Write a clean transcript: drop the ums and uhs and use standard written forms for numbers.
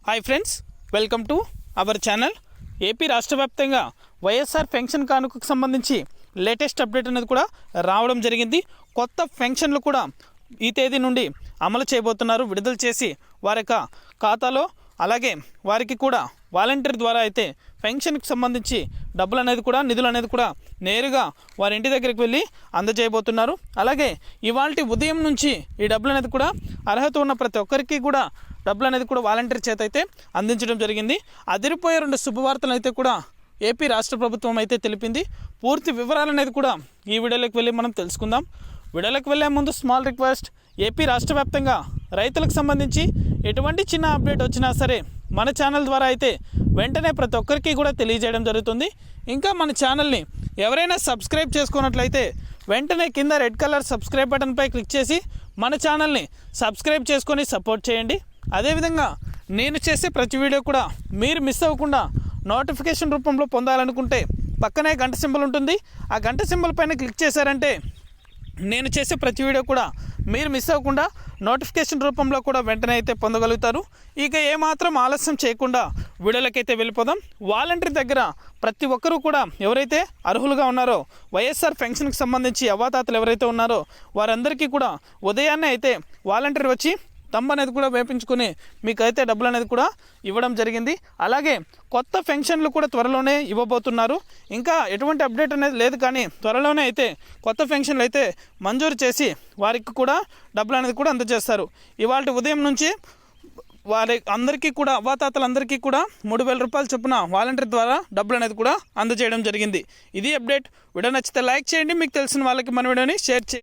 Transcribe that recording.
Hi friends, welcome to our channel. AP రాష్ట్ర వ్యాప్తంగా YSR pension కానుకకు సంబంధించి లేటెస్ట్ అప్డేట్ అనేది కూడా రావడం జరిగింది. కొత్త పెన్షన్లు కూడా ఈ తేదీ నుండి అమలు చేయబోతున్నారు. విడుదల చేసి వారి యొక్క ఖాతాలో, అలాగే వారికి కూడా వాలంటీర్ ద్వారా అయితే పెన్షన్కి సంబంధించి డబ్బులు అనేది కూడా, నిధులు అనేది కూడా నేరుగా వారి ఇంటి దగ్గరికి వెళ్ళి అందజేయబోతున్నారు. అలాగే ఇవాల్టి ఉదయం నుంచి ఈ డబ్బులు అనేది కూడా అర్హత ఉన్న ప్రతి ఒక్కరికి కూడా డబ్బులు అనేది కూడా వాలంటీర్ చేత అయితే అందించడం జరిగింది. అదిరిపోయే 2 శుభవార్తలు అయితే కూడా ఏపీ రాష్ట్ర ప్రభుత్వం అయితే తెలిపింది. పూర్తి వివరాలు అనేది కూడా ఈ వీడియోలోకి వెళ్ళి మనం తెలుసుకుందాం. వీడియోలోకి వెళ్ళే ముందు స్మాల్ రిక్వెస్ట్, ఏపీ రాష్ట్ర వ్యాప్తంగా రైతులకు సంబంధించి ఎటువంటి చిన్న అప్డేట్ వచ్చినా సరే మన ఛానల్ ద్వారా అయితే వెంటనే ప్రతి ఒక్కరికి కూడా తెలియజేయడం జరుగుతుంది. ఇంకా మన ఛానల్ని ఎవరైనా సబ్స్క్రైబ్ చేసుకున్నట్లయితే వెంటనే కింద రెడ్ కలర్ సబ్స్క్రైబ్ బటన్పై క్లిక్ చేసి మన ఛానల్ని సబ్స్క్రైబ్ చేసుకొని సపోర్ట్ చేయండి. అదేవిధంగా నేను చేసే ప్రతి వీడియో కూడా మీరు మిస్ అవ్వకుండా నోటిఫికేషన్ రూపంలో పొందాలనుకుంటే పక్కనే గంట సింబల్ ఉంటుంది. ఆ గంట సింబల్ పైన క్లిక్ చేశారంటే నేను చేసే ప్రతి వీడియో కూడా మీరు మిస్ అవ్వకుండా నోటిఫికేషన్ రూపంలో కూడా వెంటనే అయితే పొందగలుగుతారు. ఇక ఏమాత్రం ఆలస్యం చేయకుండా వీడియోలకైతే వెళ్ళిపోదాం. వాలంటీర్ దగ్గర ప్రతి ఒక్కరూ కూడా ఎవరైతే అర్హులుగా ఉన్నారో, వైఎస్ఆర్ పెన్షన్కి సంబంధించి అవ్వాతాతలు ఎవరైతే ఉన్నారో వారందరికీ కూడా ఉదయాన్నే అయితే వాలంటీర్ వచ్చి తమ్ము అనేది కూడా వేపించుకొని మీకైతే డబ్బులు అనేది కూడా ఇవ్వడం జరిగింది. అలాగే కొత్త పెన్షన్లు కూడా త్వరలోనే ఇవ్వబోతున్నారు. ఇంకా ఎటువంటి అప్డేట్ అనేది లేదు, కానీ త్వరలోనే అయితే కొత్త పెన్షన్లు అయితే మంజూరు చేసి వారికి కూడా డబ్బులు అనేది కూడా అందజేస్తారు. ఇవాళ ఉదయం నుంచి వారి అందరికీ కూడా, అవ్వాతాతలందరికీ కూడా 3,000 రూపాయలు చొప్పున వాలంటీర్ ద్వారా డబ్బులు అనేది కూడా అందజేయడం జరిగింది. ఇది అప్డేట్. వీడియో నచ్చితే లైక్ చేయండి, మీకు తెలిసిన వాళ్ళకి మన వీడియోని షేర్ చేయండి.